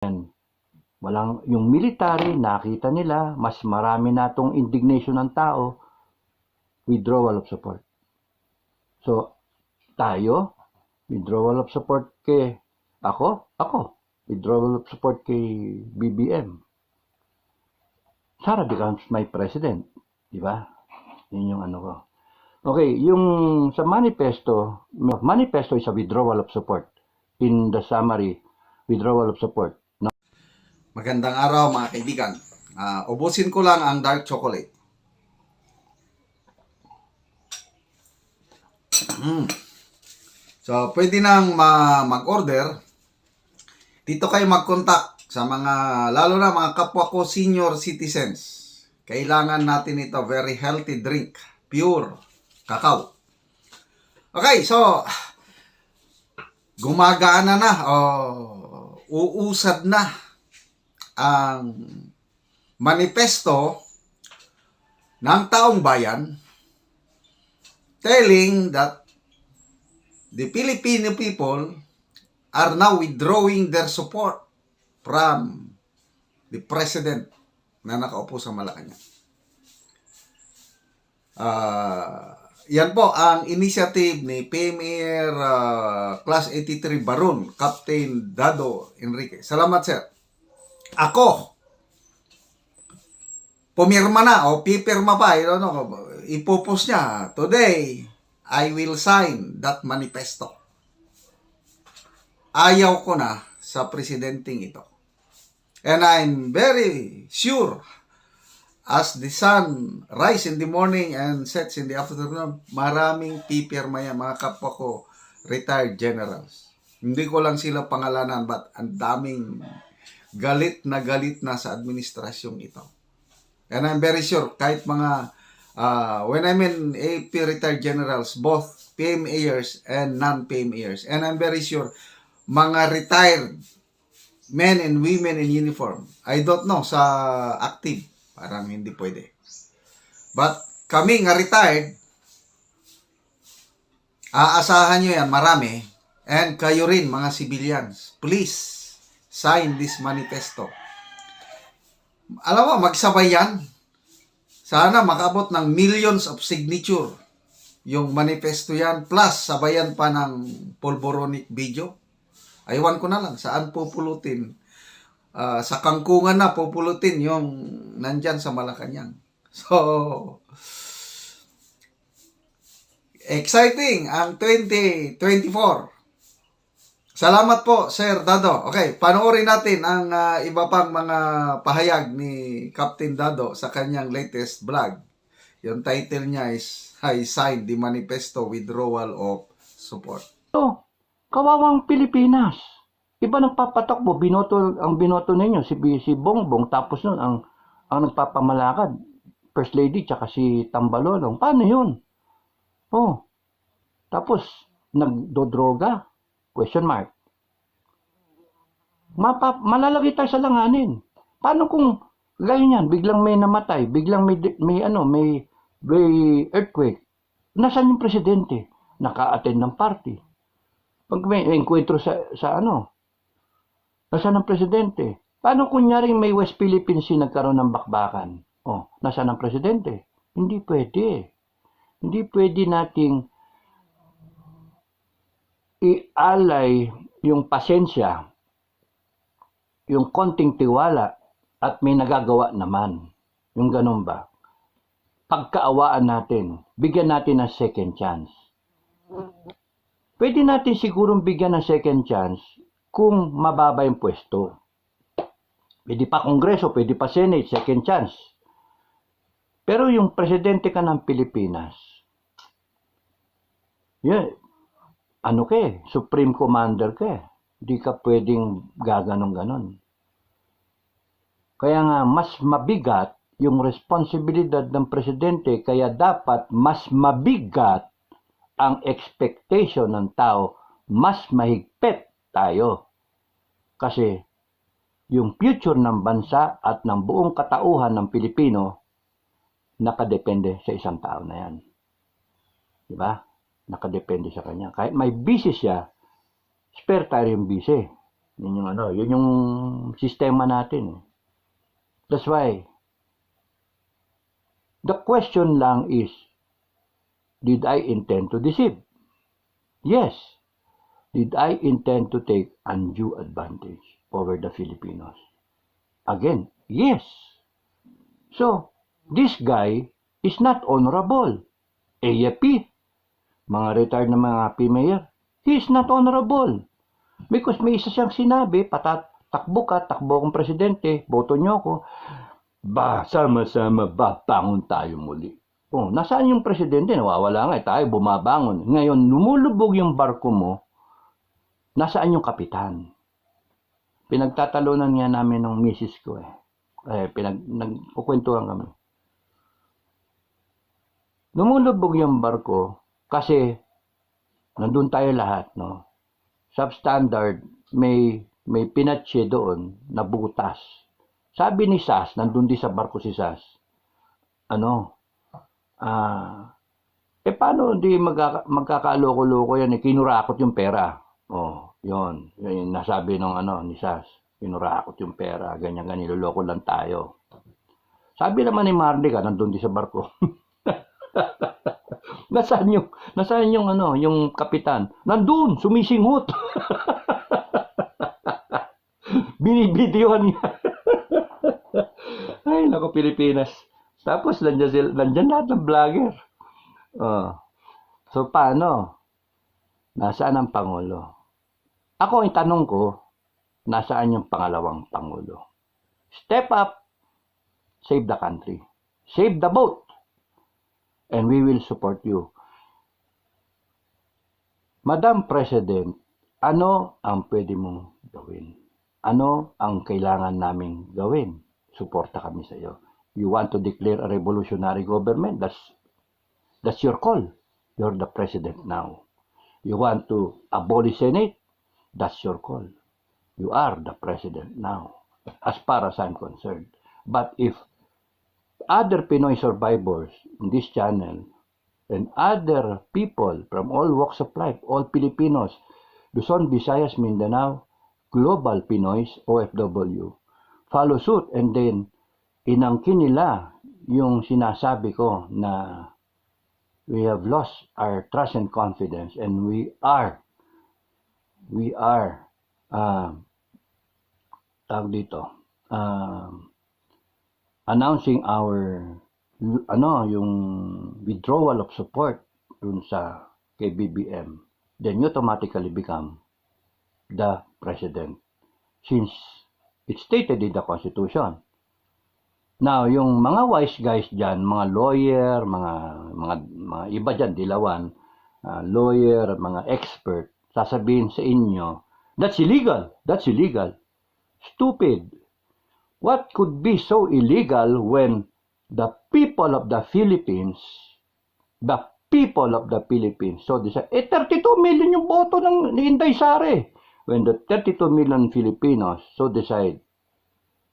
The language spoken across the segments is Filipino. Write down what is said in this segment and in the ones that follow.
Walang, yung military, nakita nila, mas marami na itong indignation ng tao, withdrawal of support. So, tayo, withdrawal of support kay ako, withdrawal of support kay BBM. Sara becomes my president. Di ba? Yun yung ano ko. Okay, yung sa manifesto is a withdrawal of support. In the summary, withdrawal of support. No? Magandang araw mga kaibigan. Ubusin ko lang ang dark chocolate. So, pwede nang mag-order. Dito kayo mag-contact sa mga, lalo na mga kapwa ko senior citizens. Kailangan natin ito, very healthy drink. Pure cacao. Okay, so, gumagana na o uusad na ang manifesto ng taong bayan telling that the Filipino people are now withdrawing their support from the president na nakaupo sa Malacanang. Yan po ang initiative ni Premier Class 83 Baron, Captain Dado Enrique. Salamat, sir. Ako, pumirma na o pipirma pa, ipopost niya, today, I will sign that manifesto. Ayaw ko na sa presidenting ito. And I'm very sure, as the sun rise in the morning and sets in the afternoon, maraming pipirma yan, mga kapwa ko, retired generals. Hindi ko lang sila pangalanan, but ang daming galit na sa administrasyong ito. And I'm very sure, kahit mga, when I mean AP retired generals, both PMAers and non-PMAers, and I'm very sure, mga retired men and women in uniform, I don't know, sa active, parang hindi pwede. But kami nga retired, aasahan nyo yan, marami, and kayo rin, mga civilians, please, sign this manifesto. Alam mo, magsabay yan. Sana makabot ng millions of signature yung manifesto yan, plus sabayan pa ng pulboronic video. Aywan ko na lang, saan pupulutin? Sa kangkungan na pupulutin yung nandyan sa Malacanang. So, exciting ang 2024. Salamat po, Sir Dado. Okay, panoorin natin ang iba pang mga pahayag ni Captain Dado sa kanyang latest vlog. Yung title niya is, I signed the manifesto withdrawal of support. So, kawawang Pilipinas. Iba nagpapatakbo, ang binoto ninyo, si Bongbong, tapos nun, ang nagpapamalakad, First Lady, tsaka si Tambalolong. Paano yun? Oh, tapos, nagdodroga? Question mark. Malalagay tayo sa langanin. Paano kung gayon yan, biglang may namatay, biglang may earthquake? Nasaan yung presidente? Naka-attend ng party. Pag may enkwentro nasaan ang presidente? Paano kunyaring may West Philippine Sea nagkaroon ng bakbakan? Oh, nasaan ang presidente? Hindi pwede. Hindi pwede nating ialay yung pasensya, yung konting tiwala, at may nagagawa naman. Yung ganun ba? Pagkaawaan natin, bigyan natin ng second chance. Pwede natin sigurong bigyan ng second chance kung mababa yung pwesto. Pwede pa Kongreso, pwede pa Senate, second chance. Pero yung presidente ka ng Pilipinas, Supreme Commander ka. Di ka pwedeng gaganon-ganon. Kaya nga, mas mabigat yung responsibilidad ng presidente, kaya dapat mas mabigat ang expectation ng tao, mas mahigpit tayo. Kasi yung future ng bansa at ng buong katauhan ng Pilipino nakadepende sa isang tao na yan. Diba? Nakadepende sa kanya. Kahit may busy siya, spare tayo yung busy. Yun yung sistema natin. That's why, the question lang is, did I intend to deceive? Yes. Did I intend to take undue advantage over the Filipinos? Again, yes. So, this guy is not honorable. AFP, mga retired na mga AFP mayor, he is not honorable. Because may isa siyang sinabi, takbo akong presidente, boto niyo ako, sama-sama babangon tayo muli. Nasaan yung presidente? Nawawala nga, tayo bumabangon. Ngayon, lumulubog yung barko mo, nasaan yung kapitan? Pinagtatalunan nga namin ng misis ko nagkukwentuhan kami. Lumulubog yung barko kasi nandun tayo lahat, no? Substandard, may pinatche doon na butas. Sabi ni Sas, nandun din sa barko si Sas, paano di magkakaloko-loko yan, kinurakot yung pera. Yun nasabi ni Sas, kinurakot yung pera, ganyan, niloloko lang tayo. Sabi naman ni Marlica, nandun din sa barko. Nasaan yung kapitan? Nandun, sumisinghot. Binibidyohan niya. Ay, nako, Pilipinas. Tapos, nandyan lahat ng vlogger. So, paano? Nasaan ang Pangulo? Ako, ang tanong ko, nasaan yung pangalawang Pangulo? Step up, save the country. Save the boat. And we will support you. Madam President, ano ang pwede mong gawin? Ano ang kailangan naming gawin? Suporta kami sa iyo. You want to declare a revolutionary government? That's your call. You're the president now. You want to abolish Senate? That's your call. You are the president now, as far as I'm concerned. But if other Pinoy survivors in this channel and other people from all walks of life, all Filipinos, Luzon, Visayas, Mindanao, global Pinoys, OFW, follow suit and then inangkin nila yung sinasabi ko na we have lost our trust and confidence and we are announcing our yung withdrawal of support dun sa kay BBM, then you automatically become the president since it's stated in the Constitution. Now, yung mga wise guys dyan, mga lawyer, mga iba dyan, dilawan, lawyer, mga expert, sasabihin sa inyo, that's illegal. Stupid. What could be so illegal when the people of the Philippines, so decide, 32 million yung boto ni Inday Sare. When the 32 million Filipinos so decide,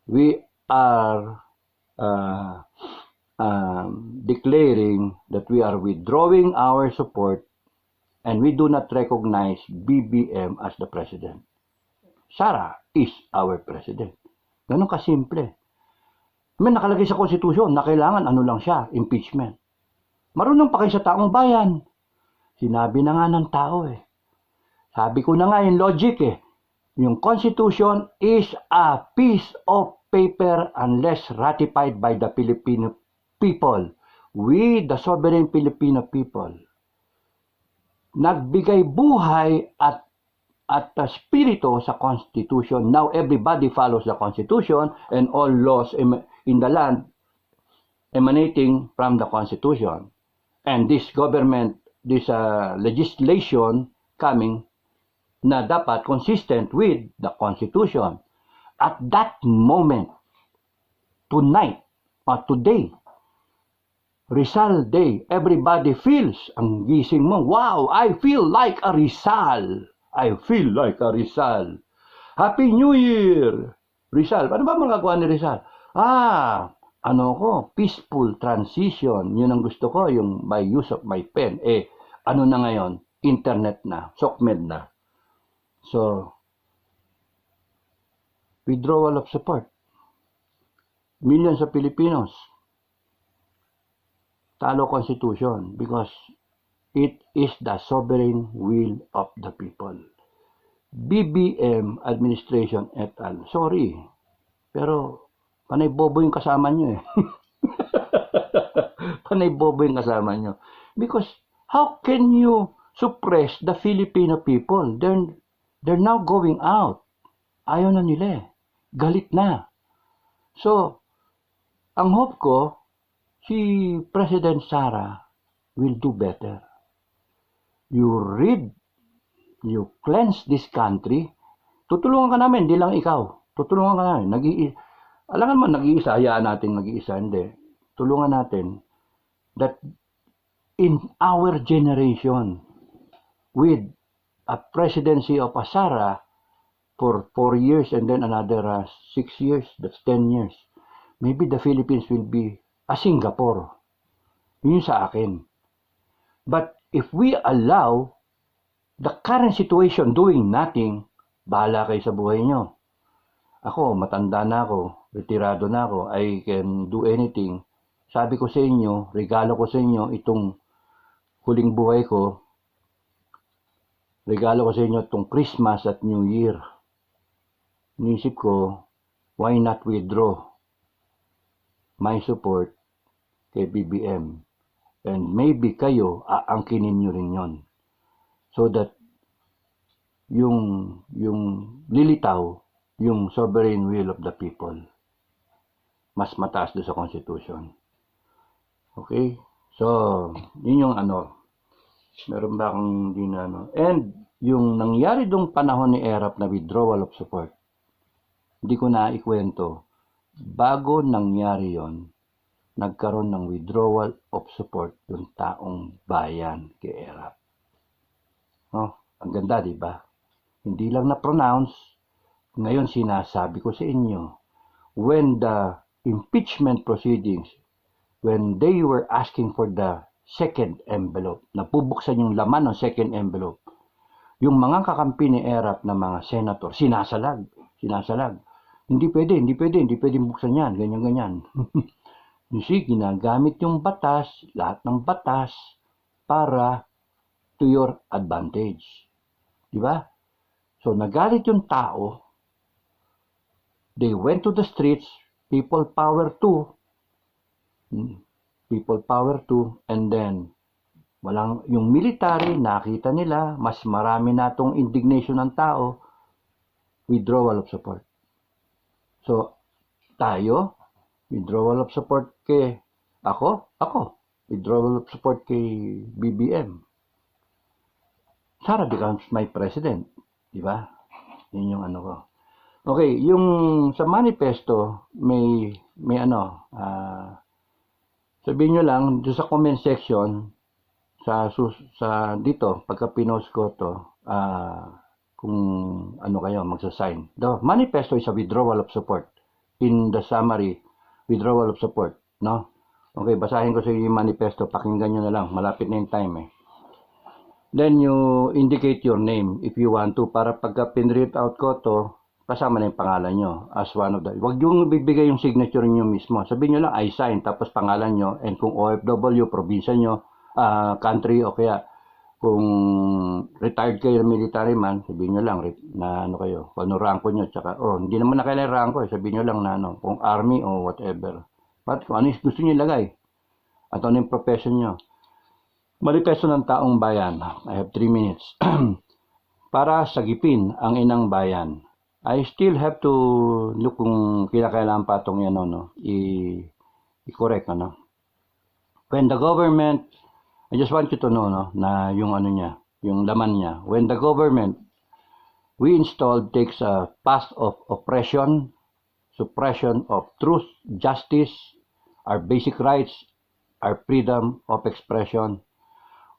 we are declaring that we are withdrawing our support and we do not recognize BBM as the president. Sara is our president. Ganun kasimple. May nakalagay sa konstitusyon na kailangan lang siya, impeachment. Marunong pa kayo sa taong bayan. Sinabi na nga ng tao Sabi ko na nga yung logic Yung constitution is a piece of paper unless ratified by the Filipino people. We, the sovereign Filipino people, nagbigay buhay at spirito sa Constitution. Now everybody follows the Constitution and all laws in the land emanating from the Constitution. And this government, this legislation coming na dapat consistent with the Constitution. At that moment, tonight, or today, Rizal Day, everybody feels, ang gising mo, wow, I feel like a Rizal. Happy New Year! Rizal, ano ba magagawa ni Rizal? Peaceful transition. Yun ang gusto ko, yung by use of my pen. Ano na ngayon? Internet na, SOCMED na. So, withdrawal of support. Millions of Filipinos talo Constitution because it is the sovereign will of the people. BBM administration et al. Sorry, pero panay bobo yung kasama nyo eh. Panay bobo yung kasama nyo. Because how can you suppress the Filipino people? They're now going out. Ayaw na nila eh. Galit na. So, ang hope ko, si President Sara will do better. You cleanse this country, tutulungan ka namin, di lang ikaw. Tutulungan ka namin. Alangan man, nag-iisa, hayaan natin nag-iisa, hindi. Tulungan natin that in our generation, with a presidency of Sara for 4 years and then another 6 years, that's 10 years, maybe the Philippines will be a Singapore. Yun sa akin. But if we allow the current situation doing nothing, bahala kayo sa buhay nyo. Ako, matanda na ako, retirado na ako, I can do anything. Sabi ko sa inyo, regalo ko sa inyo itong huling buhay ko, regalo ko sa inyo itong Christmas at New Year. Inisip ko, why not withdraw my support kay BBM? And maybe kayo, aangkinin nyo rin yon. So that yung lilitaw, yung sovereign will of the people, mas mataas doon sa Constitution. Okay? So, yun yung meron ba akong hindi na And, yung nangyari doong panahon ni ERAP na withdrawal of support, hindi ko na ikwento. Bago nangyari yon, nagkaroon ng withdrawal of support yung taong bayan kay ERAP. Ang ganda, di ba? Hindi lang na-pronounce. Ngayon sinasabi ko sa inyo, when the impeachment proceedings, when they were asking for the second envelope, napubuksan yung laman ng second envelope, yung mga kakampi ni ERAP na mga senator, sinasalag. Hindi pwede buksan yan, ganyan. You see, ginagamit yung batas, lahat ng batas, para to your advantage. Diba? So, nagalit yung tao, they went to the streets, people power too, and then, yung military, nakita nila, mas marami na itong indignation ng tao, withdrawal of support. So, tayo, withdrawal of support kay ako, withdrawal of support kay BBM. Sara becomes my president, di ba? Yun yung ko. Okay, yung sa manifesto, may sabihin nyo lang, doon sa comment section, sa dito, pagka pinost ko to, kung kayo, magsasign. The manifesto is a withdrawal of support. In the summary, withdrawal of support, no? Okay, basahin ko sa yung manifesto, pakinggan nyo na lang, malapit na yung time eh. Then you indicate your name if you want to, para pagka pinread out ko to, kasama na yung pangalan nyo as one of the, wag yung bibigay yung signature nyo mismo. Sabihin nyo lang, I sign, tapos pangalan nyo, and kung OFW, probinsya nyo, country, o kaya kung retired kayo military man, sabihin nyo lang na kayo, kung ranko nyo, tsaka, hindi naman na kailangan ranko, sabihin nyo lang na kung army o whatever. But kung ano yung gusto nyo ilagay, at ano yung profession nyo. Manifesto ng taong bayan. I have 3 minutes. Para sagipin ang inang bayan. I still have to look kung kailangan pa itong i-correct, When the government, I just want you to know, na yung niya, yung laman niya. When the government we installed takes a path of oppression, suppression of truth, justice, our basic rights, our freedom of expression.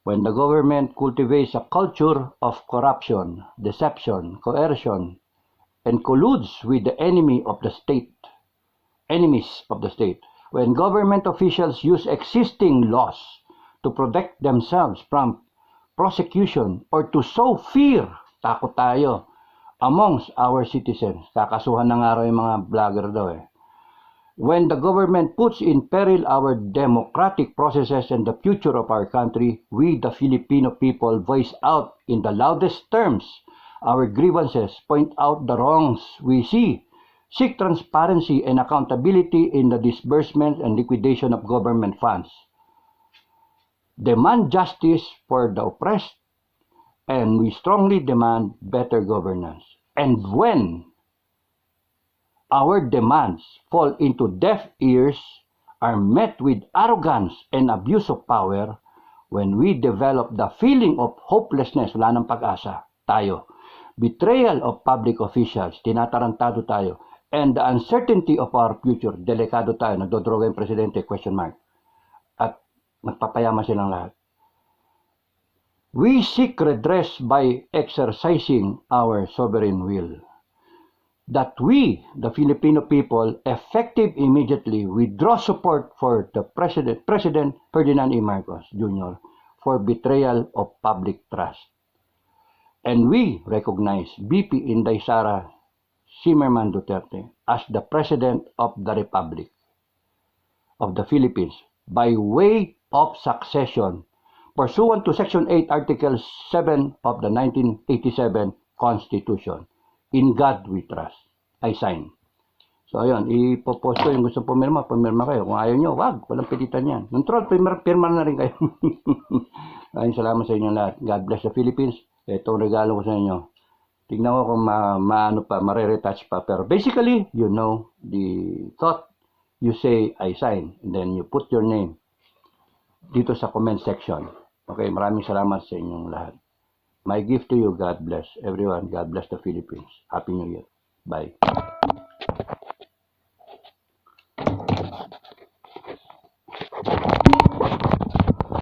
When the government cultivates a culture of corruption, deception, coercion, and colludes with the enemies of the state. When government officials use existing laws to protect themselves from prosecution or to sow fear, takot tayo, amongst our citizens. Kakasuhan na nga raw yung mga vlogger daw eh. When the government puts in peril our democratic processes and the future of our country, we, the Filipino people, voice out in the loudest terms our grievances, point out the wrongs we see, seek transparency and accountability in the disbursement and liquidation of government funds, demand justice for the oppressed, and we strongly demand better governance. And when our demands fall into deaf ears, are met with arrogance and abuse of power, when we develop the feeling of hopelessness, wala nang pag-asa, tayo, betrayal of public officials, tinatarantado tayo, and the uncertainty of our future, delikado tayo, nagdodroga yung presidente, question mark, at magpapayaman silang lahat. We seek redress by exercising our sovereign will. That we, the Filipino people, effective immediately withdraw support for the President Ferdinand E. Marcos Jr. for betrayal of public trust. And we recognize BP Inday Sara Zimmerman Duterte as the President of the Republic of the Philippines by way of succession pursuant to Section 8, Article 7 of the 1987 Constitution. In God we trust. I sign. So, ayun. Ipopost ko yung gusto pumirma. Pumirma kayo. Kung ayaw nyo, wag. Walang pilitan yan. Nung troll, pirma na rin kayo. Ayun, salamat sa inyo lahat. God bless the Philippines. Itong regalo ko sa inyo. Tignan ko kung mare-retouch pa. Pero basically, you know the thought. You say, I sign. And then you put your name dito sa comment section. Okay, maraming salamat sa inyong lahat. My gift to you, God bless everyone. God bless the Philippines. Happy New Year. Bye.